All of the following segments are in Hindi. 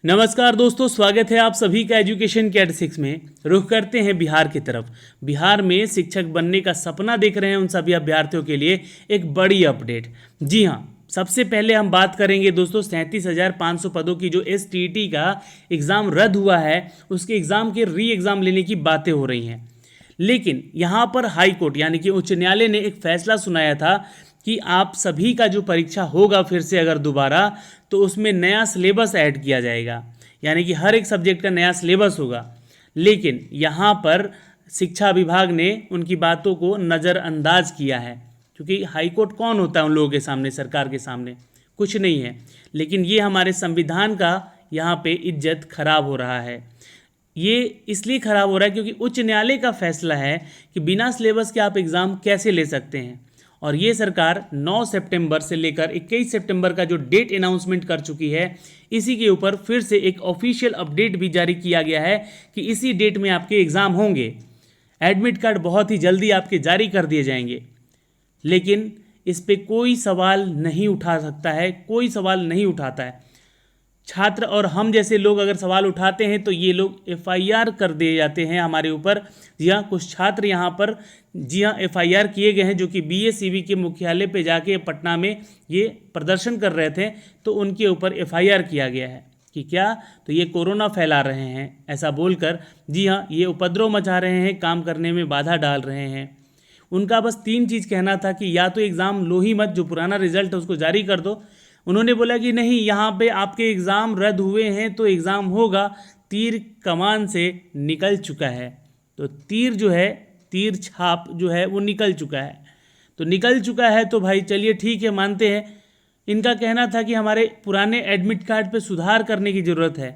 नमस्कार दोस्तों, स्वागत है आप सभी का एजुकेशन कैट 6 में। रुख करते हैं बिहार की तरफ। बिहार में शिक्षक बनने का सपना देख रहे हैं उन सभी अभ्यर्थियों के लिए एक बड़ी अपडेट। जी हाँ, सबसे पहले हम बात करेंगे दोस्तों 37,500 पदों की जो STET का एग्ज़ाम रद्द हुआ है, उसके एग्ज़ाम के री एग्ज़ाम लेने की बातें हो रही हैं। लेकिन यहाँ पर हाई कोर्ट यानी कि उच्च न्यायालय ने एक फैसला सुनाया था कि आप सभी का जो परीक्षा होगा फिर से अगर दोबारा, तो उसमें नया सिलेबस ऐड किया जाएगा, यानी कि हर एक सब्जेक्ट का नया सिलेबस होगा। लेकिन यहाँ पर शिक्षा विभाग ने उनकी बातों को नज़रअंदाज किया है, क्योंकि हाई कोर्ट कौन होता है उन लोगों के सामने, सरकार के सामने कुछ नहीं है। लेकिन ये हमारे संविधान का यहाँ पे इज्जत खराब हो रहा है। ये इसलिए खराब हो रहा है क्योंकि उच्च न्यायालय का फैसला है कि बिना सिलेबस के आप एग्ज़ाम कैसे ले सकते हैं। और ये सरकार 9 सितंबर से लेकर 21 सितंबर का जो डेट अनाउंसमेंट कर चुकी है, इसी के ऊपर फिर से एक ऑफिशियल अपडेट भी जारी किया गया है कि इसी डेट में आपके एग्ज़ाम होंगे। एडमिट कार्ड बहुत ही जल्दी आपके जारी कर दिए जाएंगे। लेकिन इस पे कोई सवाल नहीं उठा सकता है, कोई सवाल नहीं उठाता है। छात्र और हम जैसे लोग अगर सवाल उठाते हैं तो ये लोग FIR कर दिए जाते हैं हमारे ऊपर। जी हाँ, कुछ छात्र यहाँ पर FIR किए गए हैं, जो कि BACB के मुख्यालय पे जाके पटना में ये प्रदर्शन कर रहे थे, तो उनके ऊपर FIR किया गया है कि क्या, तो ये कोरोना फैला रहे हैं ऐसा बोलकर। जी हाँ, ये उपद्रव मचा रहे हैं, काम करने में बाधा डाल रहे हैं। उनका बस 3 चीज़ कहना था कि या तो एग्ज़ाम लो ही मत, जो पुराना रिजल्ट है उसको जारी कर दो। उन्होंने बोला कि नहीं, यहाँ पे आपके एग्ज़ाम रद्द हुए हैं तो एग्ज़ाम होगा। तीर कमान से निकल चुका है, तो तीर जो है, तीर छाप जो है वो निकल चुका है। तो निकल चुका है तो भाई चलिए ठीक है, मानते हैं। इनका कहना था कि हमारे पुराने एडमिट कार्ड पे सुधार करने की ज़रूरत है।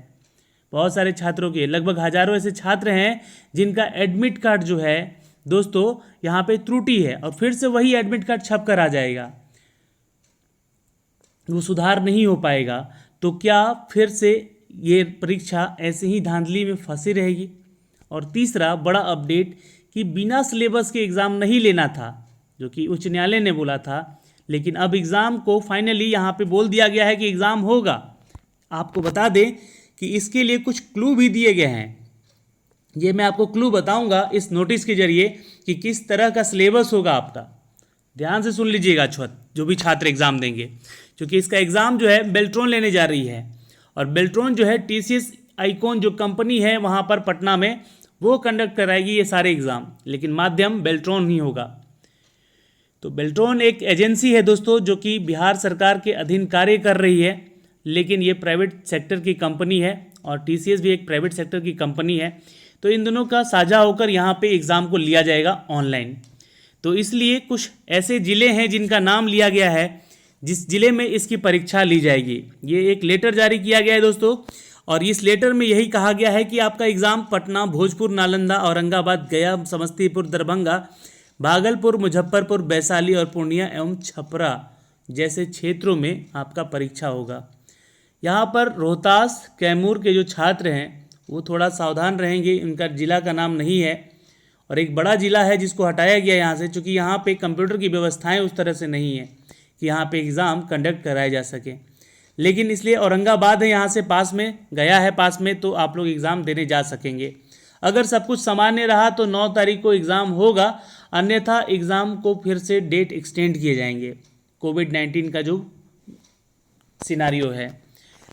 बहुत सारे छात्रों के, लगभग हज़ारों ऐसे छात्र हैं जिनका एडमिट कार्ड जो है दोस्तों यहाँ पे त्रुटि है, और फिर से वही एडमिट कार्ड छप कर आ जाएगा, वो सुधार नहीं हो पाएगा। तो क्या फिर से ये परीक्षा ऐसे ही धांधली में फंसी रहेगी? और तीसरा बड़ा अपडेट कि बिना सिलेबस के एग्ज़ाम नहीं लेना था, जो कि उच्च न्यायालय ने बोला था, लेकिन अब एग्ज़ाम को फाइनली यहाँ पे बोल दिया गया है कि एग्ज़ाम होगा। आपको बता दें कि इसके लिए कुछ क्लू भी दिए गए हैं। ये मैं आपको क्लू बताऊंगा इस नोटिस के जरिए कि किस तरह का सिलेबस होगा आपका। ध्यान से सुन लीजिएगा जो भी छात्र एग्ज़ाम देंगे, क्योंकि इसका एग्ज़ाम जो है बेल्ट्रॉन लेने जा रही है। और बेल्ट्रॉन जो है TCS आइकॉन जो कंपनी है वहाँ पर पटना में, वो कंडक्ट कराएगी ये सारे एग्ज़ाम, लेकिन माध्यम बेल्ट्रॉन ही होगा। तो बेल्ट्रॉन एक एजेंसी है दोस्तों, जो कि बिहार सरकार के अधीन कार्य कर रही है, लेकिन ये प्राइवेट सेक्टर की कंपनी है, और TCS भी एक प्राइवेट सेक्टर की कंपनी है। तो इन दोनों का साझा होकर यहाँ पे एग्ज़ाम को लिया जाएगा ऑनलाइन। तो इसलिए कुछ ऐसे ज़िले हैं जिनका नाम लिया गया है जिस ज़िले में इसकी परीक्षा ली जाएगी। ये एक लेटर जारी किया गया है दोस्तों, और इस लेटर में यही कहा गया है कि आपका एग्ज़ाम पटना, भोजपुर, नालंदा, औरंगाबाद, गया, समस्तीपुर, दरभंगा, भागलपुर, मुजफ्फरपुर, वैशाली और पूर्णिया एवं छपरा जैसे क्षेत्रों में आपका परीक्षा होगा। यहाँ पर रोहतास, कैमूर के जो छात्र हैं वो थोड़ा सावधान रहेंगे, इनका ज़िला का नाम नहीं है, और एक बड़ा ज़िला है जिसको हटाया गया यहाँ से, क्योंकि यहाँ पे कंप्यूटर की व्यवस्थाएं उस तरह से नहीं है कि यहाँ पे एग्ज़ाम कंडक्ट कराए जा सके। लेकिन इसलिए औरंगाबाद है यहाँ से पास में, गया है पास में, तो आप लोग एग्ज़ाम देने जा सकेंगे। अगर सब कुछ सामान्य रहा तो 9 तारीख को एग्ज़ाम होगा, अन्यथा एग्ज़ाम को फिर से डेट एक्सटेंड किए जाएंगे, कोविड-19 का जो सिनारियो है।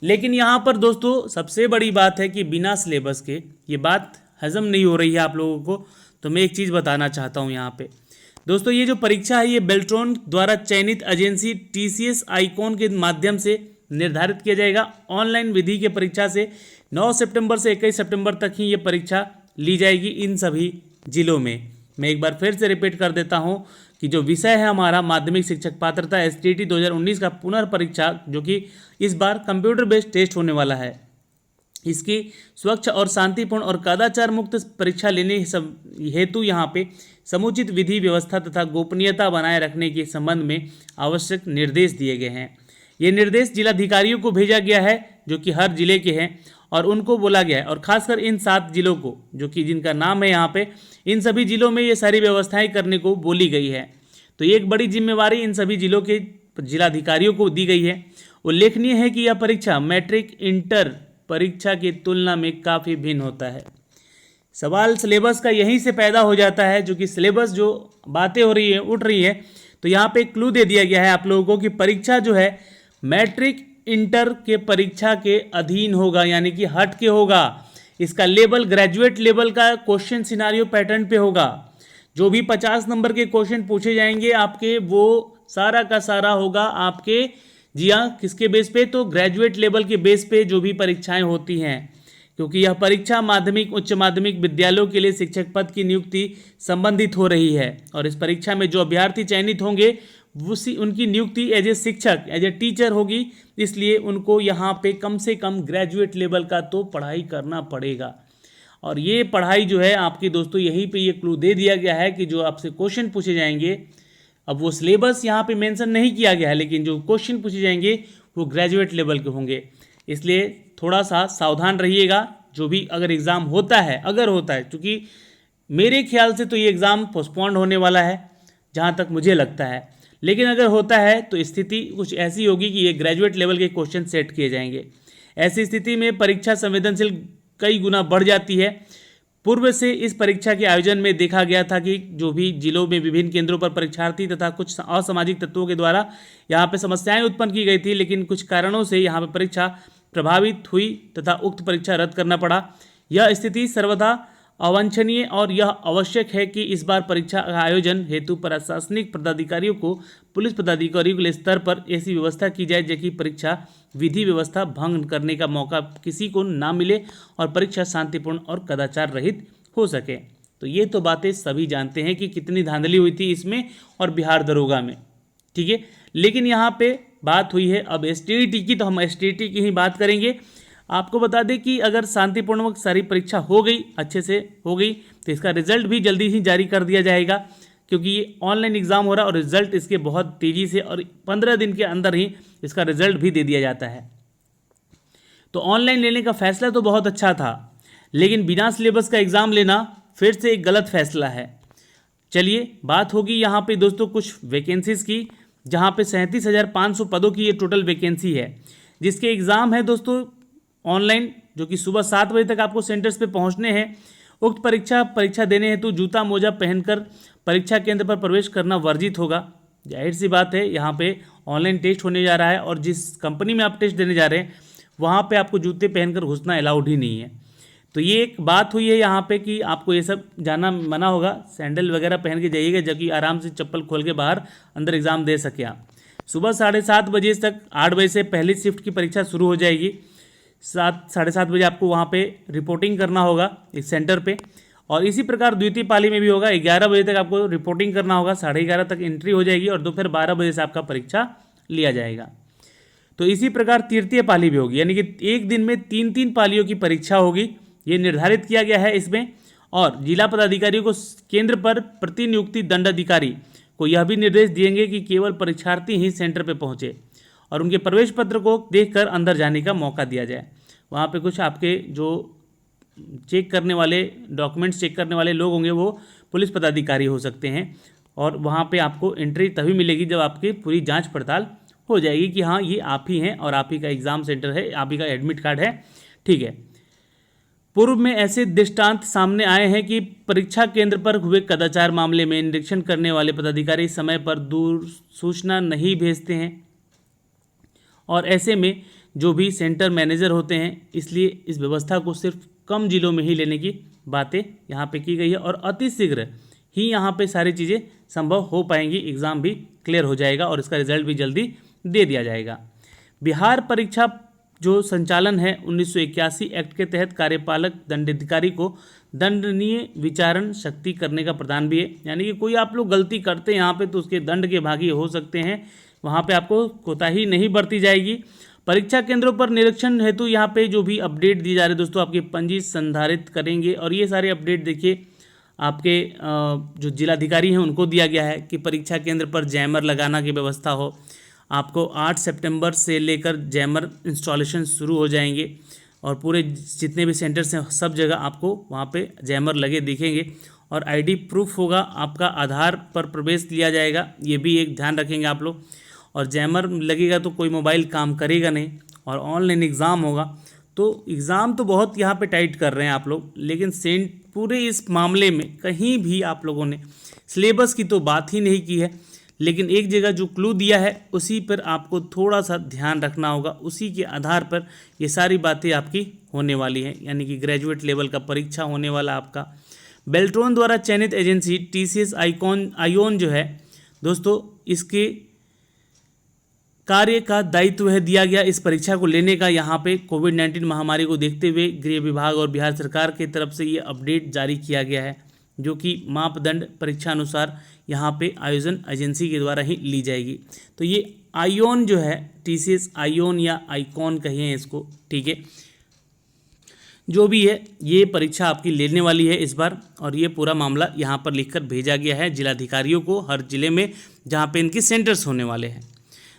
लेकिन यहाँ पर दोस्तों सबसे बड़ी बात है कि बिना सिलेबस के ये बात हजम नहीं हो रही है आप लोगों को। तो मैं एक चीज़ बताना चाहता हूँ यहाँ पे दोस्तों, ये जो परीक्षा है ये बेल्ट्रॉन द्वारा चयनित एजेंसी TCS आइकॉन के माध्यम से निर्धारित किया जाएगा। ऑनलाइन विधि के परीक्षा से 9 सितंबर से 21 सितंबर तक ही ये परीक्षा ली जाएगी इन सभी जिलों में। मैं एक बार फिर से रिपीट कर देता हूँ कि जो विषय है हमारा माध्यमिक शिक्षक पात्रता STET 2019 का पुनर्परीक्षा, जो कि इस बार कंप्यूटर बेस्ड टेस्ट होने वाला है, इसकी स्वच्छ और शांतिपूर्ण और कदाचार मुक्त परीक्षा लेने हेतु यहाँ पे समुचित विधि व्यवस्था तथा गोपनीयता बनाए रखने के संबंध में आवश्यक निर्देश दिए गए हैं। ये निर्देश जिलाधिकारियों को भेजा गया है, जो कि हर जिले के हैं, और उनको बोला गया है, और खासकर इन 7 जिलों को, जो कि जिनका नाम है यहाँ पे, इन सभी जिलों में ये सारी व्यवस्थाएं करने को बोली गई है। तो ये एक बड़ी जिम्मेवारी इन सभी जिलों के जिलाधिकारियों को दी गई है। उल्लेखनीय है कि यह परीक्षा मैट्रिक, इंटर परीक्षा की तुलना में काफ़ी भिन्न होता है। सवाल सिलेबस का यहीं से पैदा हो जाता है, जो कि सिलेबस जो बातें हो रही है उठ रही है। तो यहाँ पे क्लू दे दिया गया है आप लोगों को कि परीक्षा जो है मैट्रिक इंटर के परीक्षा के अधीन होगा, यानी कि हट के होगा। इसका लेवल ग्रेजुएट लेवल का क्वेश्चन सिनारियो पैटर्न पे होगा। जो भी 50 नंबर के क्वेश्चन पूछे जाएंगे आपके, वो सारा का सारा होगा आपके, जी हाँ, किसके बेस पे, तो ग्रेजुएट लेवल के बेस पे जो भी परीक्षाएं होती हैं, क्योंकि यह परीक्षा माध्यमिक उच्च माध्यमिक विद्यालयों के लिए शिक्षक पद की नियुक्ति संबंधित हो रही है। और इस परीक्षा में जो अभ्यर्थी चयनित होंगे उनकी नियुक्ति एज ए शिक्षक, एज ए टीचर होगी, इसलिए उनको यहाँ पे कम से कम ग्रेजुएट लेवल का तो पढ़ाई करना पड़ेगा। और ये पढ़ाई जो है आपकी दोस्तों, यहीं पे ये क्लू दे दिया गया है कि जो आपसे क्वेश्चन पूछे जाएंगे, अब वो सिलेबस यहाँ पे मेंशन नहीं किया गया है, लेकिन जो क्वेश्चन पूछे जाएंगे वो ग्रेजुएट लेवल के होंगे। इसलिए थोड़ा सा सावधान रहिएगा जो भी अगर एग्ज़ाम होता है, अगर होता है, क्योंकि मेरे ख्याल से तो ये एग्ज़ाम पोस्टपोन्ड होने वाला है जहाँ तक मुझे लगता है। लेकिन अगर होता है तो स्थिति कुछ ऐसी होगी कि ये ग्रेजुएट लेवल के क्वेश्चन सेट किए जाएंगे। ऐसी स्थिति में परीक्षा संवेदनशील कई गुना बढ़ जाती है। पूर्व से इस परीक्षा के आयोजन में देखा गया था कि जो भी जिलों में विभिन्न केंद्रों पर परीक्षार्थी तथा कुछ असामाजिक तत्वों के द्वारा यहाँ पे समस्याएं उत्पन्न की गई थी, लेकिन कुछ कारणों से यहाँ पे परीक्षा प्रभावित हुई तथा उक्त परीक्षा रद्द करना पड़ा। यह स्थिति सर्वथा अवांछनीय और यह आवश्यक है कि इस बार परीक्षा आयोजन हेतु प्रशासनिक पदाधिकारियों को पुलिस पदाधिकारियों के स्तर पर ऐसी व्यवस्था की जाए जबकि परीक्षा विधि व्यवस्था भंग करने का मौका किसी को ना मिले और परीक्षा शांतिपूर्ण और कदाचार रहित हो सके। तो ये तो बातें सभी जानते हैं कि कितनी धांधली हुई थी इसमें और बिहार दरोगा में, ठीक है। लेकिन यहाँ पे बात हुई है अब एसटीईटी की, तो हम एसटीईटी की ही बात करेंगे। आपको बता दें कि अगर शांतिपूर्वक सारी परीक्षा हो गई, अच्छे से हो गई, तो इसका रिजल्ट भी जल्दी ही जारी कर दिया जाएगा, क्योंकि ये ऑनलाइन एग्ज़ाम हो रहा है और रिजल्ट इसके बहुत तेज़ी से और 15 दिन के अंदर ही इसका रिजल्ट भी दे दिया जाता है। तो ऑनलाइन लेने का फैसला तो बहुत अच्छा था, लेकिन बिना सिलेबस का एग्ज़ाम लेना फिर से एक गलत फैसला है। चलिए बात होगी यहाँ पे दोस्तों कुछ वैकेंसीज़ की, जहाँ पे 37,500 पदों की ये टोटल वैकेंसी है, जिसके एग्ज़ाम है दोस्तों ऑनलाइन, जो कि सुबह 7 बजे तक आपको सेंटर्स पे पहुंचने हैं। उक्त परीक्षा देने हेतु जूता मोजा पहनकर परीक्षा केंद्र पर प्रवेश करना वर्जित होगा। जाहिर सी बात है, यहाँ पे ऑनलाइन टेस्ट होने जा रहा है और जिस कंपनी में आप टेस्ट देने जा रहे हैं वहाँ पे आपको जूते पहनकर घुसना अलाउड ही नहीं है। तो ये एक बात हुई है यहाँ पे कि आपको ये सब जाना मना होगा, सैंडल वगैरह पहन के जाइएगा, जबकि आराम से चप्पल खोल के बाहर अंदर एग्ज़ाम दे सके आप। सुबह 7:30 बजे तक 8 बजे से पहली शिफ्ट की परीक्षा शुरू हो जाएगी। 7-7:30 बजे आपको वहाँ पे रिपोर्टिंग करना होगा इस सेंटर पे, और इसी प्रकार द्वितीय पाली में भी होगा। 11 बजे तक आपको रिपोर्टिंग करना होगा, 11:30 तक एंट्री हो जाएगी और दोपहर 12 बजे से आपका परीक्षा लिया जाएगा। तो इसी प्रकार तृतीय पाली भी होगी, यानी कि एक दिन में 3-3 पालियों की परीक्षा होगी, ये निर्धारित किया गया है इसमें। और जिला पदाधिकारियों को केंद्र पर प्रतिनियुक्ति दंडाधिकारी को यह भी निर्देश दिएंगे कि केवल परीक्षार्थी ही सेंटर पर पहुँचे और उनके प्रवेश पत्र को देखकर अंदर जाने का मौका दिया जाए। वहाँ पे कुछ आपके जो चेक करने वाले डॉक्यूमेंट्स चेक करने वाले लोग होंगे वो पुलिस पदाधिकारी हो सकते हैं, और वहाँ पे आपको एंट्री तभी मिलेगी जब आपकी पूरी जांच पड़ताल हो जाएगी कि हाँ ये आप ही हैं और आप ही का एग्ज़ाम सेंटर है, आप ही का एडमिट कार्ड है, ठीक है। पूर्व में ऐसे दृष्टांत सामने आए हैं कि परीक्षा केंद्र पर हुए कदाचार मामले में निरीक्षण करने वाले पदाधिकारी समय पर दूर सूचना नहीं भेजते हैं, और ऐसे में जो भी सेंटर मैनेजर होते हैं, इसलिए इस व्यवस्था को सिर्फ कम जिलों में ही लेने की बातें यहाँ पे की गई है और अति शीघ्र ही यहाँ पे सारी चीज़ें संभव हो पाएंगी, एग्ज़ाम भी क्लियर हो जाएगा और इसका रिजल्ट भी जल्दी दे दिया जाएगा। बिहार परीक्षा जो संचालन है 1981 एक्ट के तहत कार्यपालक दंडाधिकारी को दंडनीय विचारण शक्ति करने का प्रदान भी है, यानी कि कोई आप लोग गलती करते हैं यहाँ पे तो उसके दंड के भागी हो सकते हैं, वहाँ पे आपको कोताही नहीं बरती जाएगी। परीक्षा केंद्रों पर निरीक्षण हेतु यहाँ पे जो भी अपडेट दिए जा रहे हैं दोस्तों, आपकी पंजी संधारित करेंगे, और ये सारे अपडेट देखिए आपके जो जिलाधिकारी हैं उनको दिया गया है कि परीक्षा केंद्र पर जैमर लगाना की व्यवस्था हो। आपको 8 सितंबर से लेकर जैमर इंस्टॉलेशन शुरू हो जाएंगे और पूरे जितने भी सेंटर्स हैं सब जगह आपको वहाँ पे जैमर लगे दिखेंगे, और आईडी प्रूफ होगा, आपका आधार पर प्रवेश लिया जाएगा, ये भी एक ध्यान रखेंगे आप लोग। और जैमर लगेगा तो कोई मोबाइल काम करेगा नहीं, और ऑनलाइन एग्ज़ाम होगा तो एग्ज़ाम तो बहुत यहाँ पे टाइट कर रहे हैं आप लोग, लेकिन पूरे इस मामले में कहीं भी आप लोगों ने सिलेबस की तो बात ही नहीं की है। लेकिन एक जगह जो क्लू दिया है उसी पर आपको थोड़ा सा ध्यान रखना होगा, उसी के आधार पर ये सारी बातें आपकी होने वाली हैं। यानी कि ग्रेजुएट लेवल का परीक्षा होने वाला आपका। बेल्ट्रॉन द्वारा चयनित एजेंसी TCS आयोन जो है दोस्तों, इसके कार्य का दायित्व है दिया गया इस परीक्षा को लेने का। यहाँ पे कोविड-19 महामारी को देखते हुए गृह विभाग और बिहार सरकार की तरफ से ये अपडेट जारी किया गया है, जो कि मापदंड परीक्षा अनुसार यहाँ पे आयोजन एजेंसी के द्वारा ही ली जाएगी। तो ये आयोन जो है, TCS आयोन या आइकॉन कहिए इसको, ठीक है, जो भी है ये परीक्षा आपकी लेने वाली है इस बार। और ये पूरा मामला यहाँ पर लिखकर भेजा गया है जिलाधिकारियों को, हर जिले में जहाँ पे इनके सेंटर्स होने वाले हैं।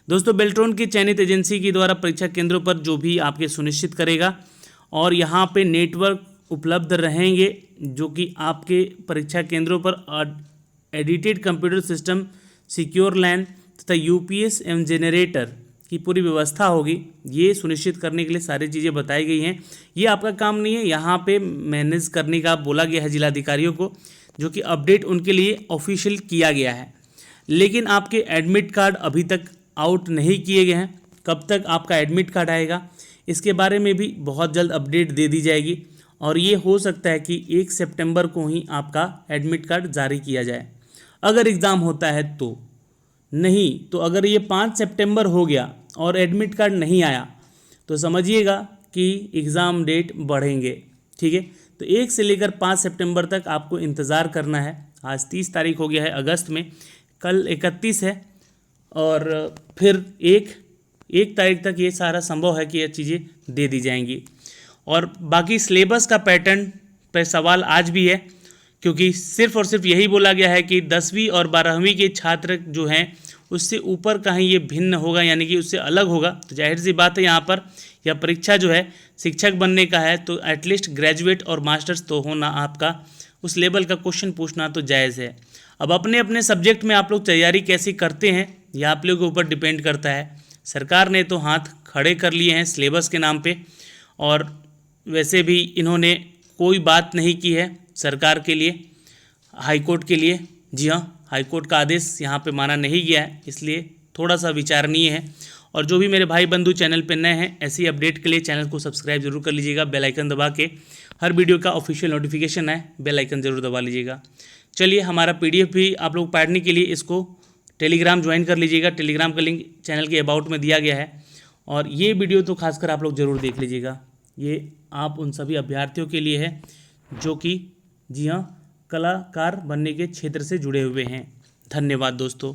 दोस्तों, बेल्ट्रॉन की चयनित एजेंसी के द्वारा परीक्षा केंद्रों पर जो भी आपके सुनिश्चित करेगा, और यहाँ पे नेटवर्क उपलब्ध रहेंगे जो कि आपके परीक्षा केंद्रों पर एडिटेड कंप्यूटर सिस्टम, सिक्योर लैन तथा UPS एवं जनरेटर की पूरी व्यवस्था होगी। ये सुनिश्चित करने के लिए सारी चीज़ें बताई गई हैं। ये आपका काम नहीं है, यहाँ पे मैनेज करने का बोला गया है जिलाधिकारियों को, जो कि अपडेट उनके लिए ऑफिशियल किया गया है। लेकिन आपके एडमिट कार्ड अभी तक आउट नहीं किए गए हैं। कब तक आपका एडमिट कार्ड आएगा इसके बारे में भी बहुत जल्द अपडेट दे दी जाएगी, और ये हो सकता है कि 1 सितंबर को ही आपका एडमिट कार्ड जारी किया जाए, अगर एग्ज़ाम होता है तो। नहीं तो अगर ये 5 सितंबर हो गया और एडमिट कार्ड नहीं आया तो समझिएगा कि एग्ज़ाम डेट बढ़ेंगे, ठीक है। तो 1 से लेकर 5 सितंबर तक आपको इंतज़ार करना है। आज 30 तारीख हो गया है अगस्त में, कल 31 है, और फिर एक तारीख तक ये सारा संभव है कि ये चीज़ें दे दी जाएंगी। और बाकी सिलेबस का पैटर्न पर सवाल आज भी है, क्योंकि सिर्फ और सिर्फ यही बोला गया है कि 10वीं और 12वीं के छात्र जो हैं उससे ऊपर कहीं ये भिन्न होगा, यानी कि उससे अलग होगा। तो जाहिर सी बात है, यहाँ पर यह परीक्षा जो है शिक्षक बनने का है, तो एटलीस्ट ग्रेजुएट और मास्टर्स तो होना, आपका उस लेवल का क्वेश्चन पूछना तो जायज़ है। अब अपने अपने सब्जेक्ट में आप लोग तैयारी कैसी करते हैं यह आप लोगों के ऊपर डिपेंड करता है। सरकार ने तो हाथ खड़े कर लिए हैं सिलेबस के नाम पे, और वैसे भी इन्होंने कोई बात नहीं की है सरकार के लिए, हाईकोर्ट के लिए। जी हाँ, हाईकोर्ट का आदेश यहाँ पे माना नहीं गया है, इसलिए थोड़ा सा विचारणीय है। और जो भी मेरे भाई बंधु चैनल पे नए हैं, ऐसी अपडेट के लिए चैनल को सब्सक्राइब जरूर कर लीजिएगा, बेल आइकन दबा के। हर वीडियो का ऑफिशियल नोटिफिकेशन है, बेल आइकन जरूर दबा लीजिएगा। चलिए, हमारा PDF भी आप लोग पढ़ने के लिए इसको टेलीग्राम ज्वाइन कर लीजिएगा। टेलीग्राम का लिंक चैनल के अबाउट में दिया गया है, और ये वीडियो तो खासकर आप लोग ज़रूर देख लीजिएगा। ये आप उन सभी अभ्यर्थियों के लिए है जो कि जी हाँ कलाकार बनने के क्षेत्र से जुड़े हुए हैं। धन्यवाद दोस्तों।